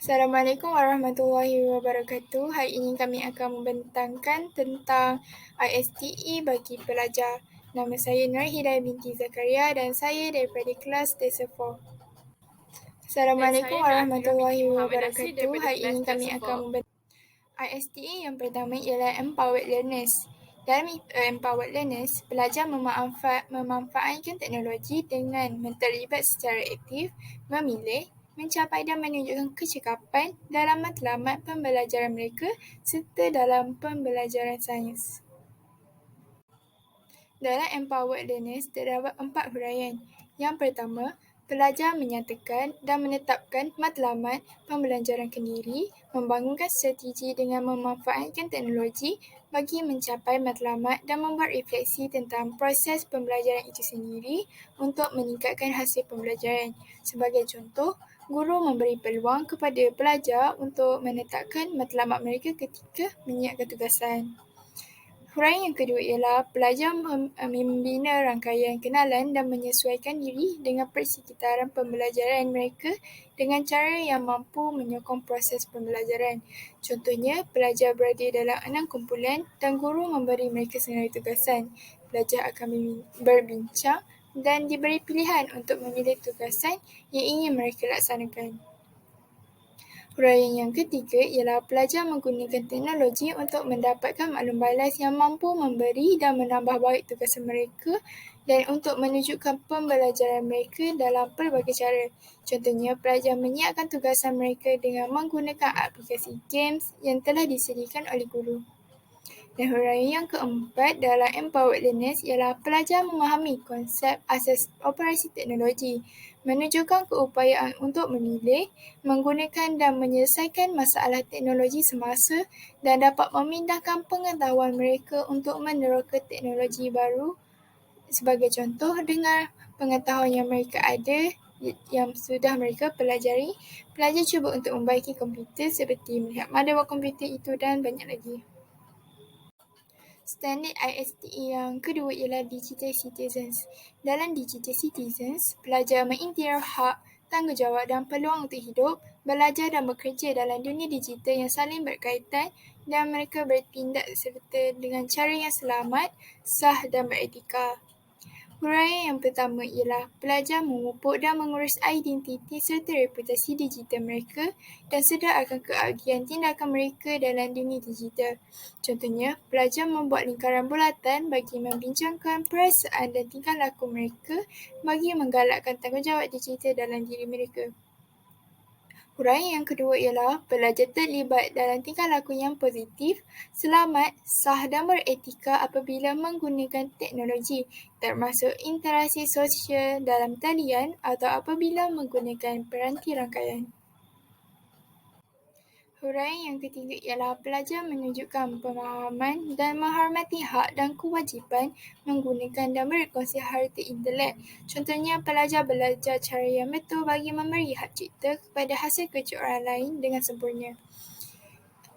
Assalamualaikum warahmatullahi wabarakatuh. Hari ini kami akan membentangkan tentang ISTE bagi pelajar. Nama saya Nur Hidayah binti Zakaria dan saya daripada kelas TESA 4. Assalamualaikum saya Naafira binti warahmatullahi Muhammad Nasir wabarakatuh. daripada Hari kelas ini kami TESA akan 4. membentangkan ISTE yang pertama ialah Empowered Learners. Dalam Empowered Learners, pelajar memanfaatkan teknologi dengan terlibat secara aktif, memilih, mencapai dan menunjukkan kecekapan dalam matlamat pembelajaran mereka serta dalam pembelajaran sains. Dalam Empowered Learners terdapat 4 huraian. Yang pertama, pelajar menyatakan dan menetapkan matlamat pembelajaran kendiri, membangunkan strategi dengan memanfaatkan teknologi bagi mencapai matlamat dan membuat refleksi tentang proses pembelajaran itu sendiri untuk meningkatkan hasil pembelajaran. Sebagai contoh, guru memberi peluang kepada pelajar untuk menetapkan matlamat mereka ketika menyiapkan tugasan. Huraian yang kedua ialah pelajar membina rangkaian kenalan dan menyesuaikan diri dengan persekitaran pembelajaran mereka dengan cara yang mampu menyokong proses pembelajaran. Contohnya, pelajar berada dalam 6 kumpulan dan guru memberi mereka senarai tugasan. Pelajar akan berbincang dan diberi pilihan untuk memilih tugasan yang ingin mereka laksanakan. Huraian yang ketiga ialah pelajar menggunakan teknologi untuk mendapatkan maklum balas yang mampu memberi dan menambah baik tugasan mereka dan untuk menunjukkan pembelajaran mereka dalam pelbagai cara. Contohnya, pelajar menyiapkan tugasan mereka dengan menggunakan aplikasi games yang telah disediakan oleh guru. Dan huraian yang keempat dalam Empowered Learners ialah pelajar memahami konsep asas operasi teknologi, menunjukkan keupayaan untuk memilih, menggunakan dan menyelesaikan masalah teknologi semasa dan dapat memindahkan pengetahuan mereka untuk meneroka teknologi baru. Sebagai contoh, dengan pengetahuan yang mereka ada yang sudah mereka pelajari, pelajar cuba untuk membaiki komputer seperti melihat motherboard komputer itu dan banyak lagi. Standard ISTE yang kedua ialah Digital Citizens. Dalam Digital Citizens, pelajar mengiktiraf hak, tanggungjawab dan peluang untuk hidup, belajar dan bekerja dalam dunia digital yang saling berkaitan dan mereka bertindak serta dengan cara yang selamat, sah dan beretika. Huraian yang pertama ialah pelajar memupuk dan mengurus identiti serta reputasi digital mereka dan sedar akan keagian tindakan mereka dalam dunia digital. Contohnya, pelajar membuat lingkaran bulatan bagi membincangkan perasaan dan tingkah laku mereka bagi menggalakkan tanggungjawab digital dalam diri mereka. Huraian yang kedua ialah pelajar terlibat dalam tingkah laku yang positif, selamat, sah dan beretika apabila menggunakan teknologi, termasuk interaksi sosial dalam talian atau apabila menggunakan peranti rangkaian. Huraian yang ketiga ialah pelajar menunjukkan pemahaman dan menghormati hak dan kewajipan menggunakan dan berkongsi harta intelek. Contohnya, pelajar belajar cara yang betul bagi memberi hak cipta kepada hasil kerja orang lain dengan sempurna.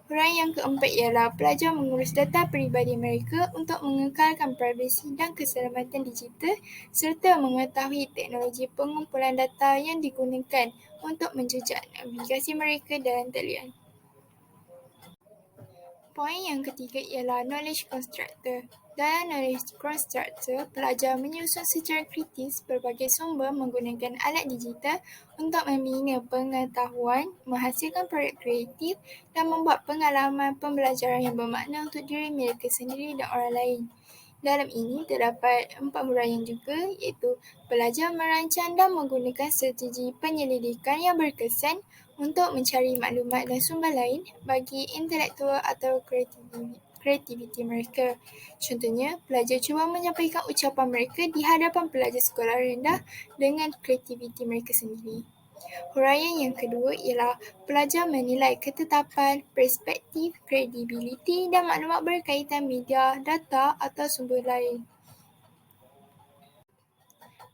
Huraian yang keempat ialah pelajar mengurus data peribadi mereka untuk mengekalkan privasi dan keselamatan digital serta mengetahui teknologi pengumpulan data yang digunakan untuk menjejak navigasi mereka dalam talian. Poin yang ketiga ialah knowledge constructor. Dalam knowledge constructor, pelajar menyusun secara kritis berbagai sumber menggunakan alat digital untuk membina pengetahuan, menghasilkan produk kreatif dan membuat pengalaman pembelajaran yang bermakna untuk diri mereka sendiri dan orang lain. Dalam ini terdapat 4 huraian juga, iaitu pelajar merancang dan menggunakan strategi penyelidikan yang berkesan untuk mencari maklumat dan sumber lain bagi intelektual atau kreativiti mereka. Contohnya, pelajar cuba menyampaikan ucapan mereka di hadapan pelajar sekolah rendah dengan kreativiti mereka sendiri. Huraian yang kedua ialah pelajar menilai ketetapan, perspektif, kredibiliti dan maklumat berkaitan media, data atau sumber lain.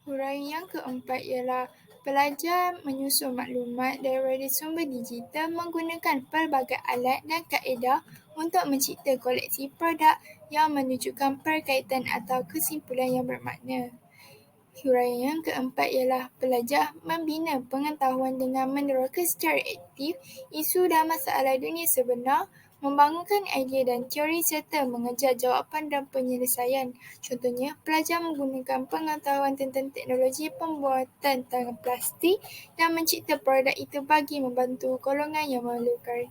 Huraian yang keempat ialah pelajar menyusun maklumat daripada sumber digital menggunakan pelbagai alat dan kaedah untuk mencipta koleksi produk yang menunjukkan perkaitan atau kesimpulan yang bermakna. Huraian yang keempat ialah pelajar membina pengetahuan dengan meneroka secara aktif isu dan masalah dunia sebenar, membangunkan idea dan teori serta mengejar jawapan dan penyelesaian. Contohnya, pelajar menggunakan pengetahuan tentang teknologi pembuatan tangan plastik dan mencipta produk itu bagi membantu golongan yang memerlukan.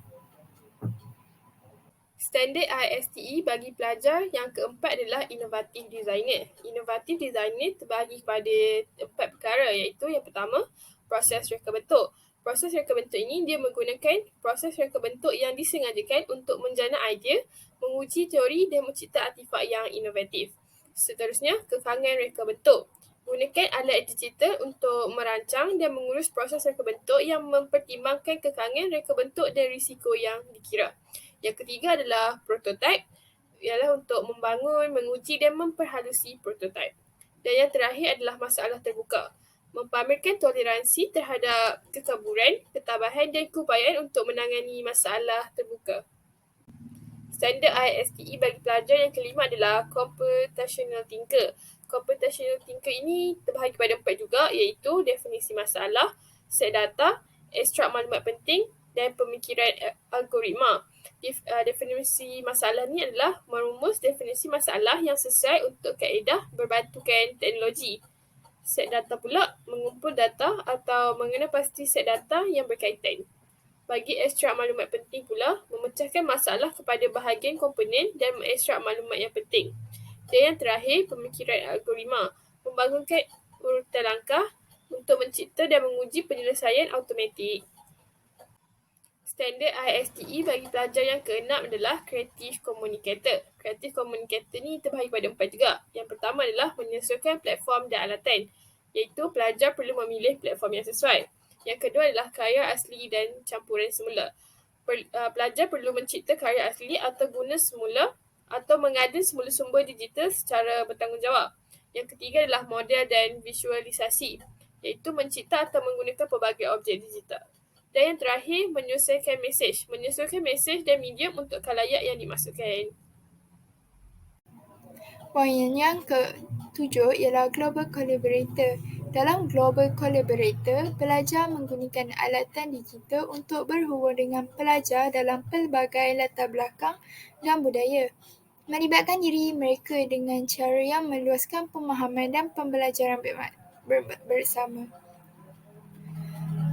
Standard ISTE bagi pelajar yang keempat adalah inovatif designer. Inovatif designer terbahagi kepada 4 perkara, iaitu yang pertama, proses reka bentuk. Proses reka bentuk ini dia menggunakan proses reka bentuk yang disengajakan untuk menjana idea, menguji teori dan mencipta artifak yang inovatif. Seterusnya, kekangan reka bentuk. Gunakan alat digital untuk merancang dan mengurus proses reka bentuk yang mempertimbangkan kekangan reka bentuk dan risiko yang dikira. Yang ketiga adalah prototype, ialah untuk membangun, menguji dan memperhalusi prototype. Dan yang terakhir adalah masalah terbuka, mempamerkan toleransi terhadap kekaburan, ketabahan dan keupayaan untuk menangani masalah terbuka. Standard ISTE bagi pelajar yang kelima adalah computational thinker. Computational thinker ini terbahagi kepada 4 juga, iaitu definisi masalah, set data, ekstrak maklumat penting dan pemikiran algoritma. Definisi masalah ni adalah merumus definisi masalah yang sesuai untuk kaedah berbantukan teknologi. Set data pula mengumpul data atau mengenal pasti set data yang berkaitan. Bagi ekstrak maklumat penting pula, memecahkan masalah kepada bahagian komponen dan mengekstrak maklumat yang penting. Dan yang terakhir, pemikiran algoritma, membangunkan urutan langkah untuk mencipta dan menguji penyelesaian automatik. Standard ISTE bagi pelajar yang keenam adalah Creative Communicator. Creative Communicator ni terbahagi pada 4 juga. Yang pertama adalah menyesuaikan platform dan alatan, iaitu pelajar perlu memilih platform yang sesuai. Yang kedua adalah karya asli dan campuran semula. Pelajar perlu mencipta karya asli atau guna semula atau mengada semula sumber digital secara bertanggungjawab. Yang ketiga adalah model dan visualisasi, iaitu mencipta atau menggunakan pelbagai objek digital. Dan yang terakhir, menyesuaikan mesej. Menyesuaikan mesej dan medium untuk khalayak yang dimasukkan. Poin yang ke-7 ialah Global Collaborator. Dalam Global Collaborator, pelajar menggunakan alatan digital untuk berhubung dengan pelajar dalam pelbagai latar belakang dan budaya. Melibatkan diri mereka dengan cara yang meluaskan pemahaman dan pembelajaran bersama.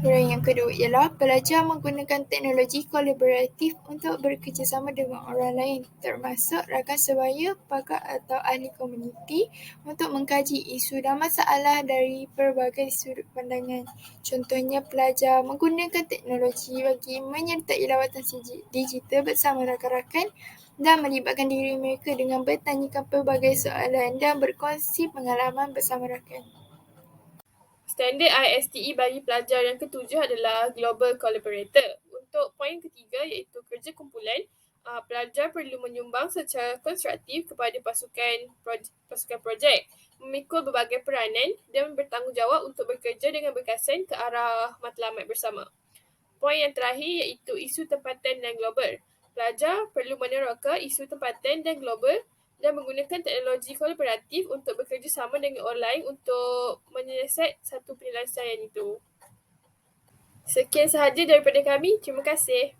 Huraian yang kedua ialah pelajar menggunakan teknologi kolaboratif untuk bekerjasama dengan orang lain, termasuk rakan sebaya, pakar atau ahli komuniti untuk mengkaji isu dan masalah dari pelbagai sudut pandangan. Contohnya, pelajar menggunakan teknologi bagi menyertai lawatan digital bersama rakan-rakan dan melibatkan diri mereka dengan bertanyakan pelbagai soalan dan berkongsi pengalaman bersama rakan. Standard ISTE bagi pelajar yang ketujuh adalah Global Collaborator. Untuk poin ketiga, iaitu kerja kumpulan, pelajar perlu menyumbang secara konstruktif kepada pasukan projek, memikul berbagai peranan dan bertanggungjawab untuk bekerja dengan berkesan ke arah matlamat bersama. Poin yang terakhir iaitu isu tempatan dan global. Pelajar perlu meneroka isu tempatan dan global dan menggunakan teknologi kolaboratif untuk bekerjasama dengan orang lain untuk menyelesaikan satu penyelesaian itu. Sekian sahaja daripada kami. Terima kasih.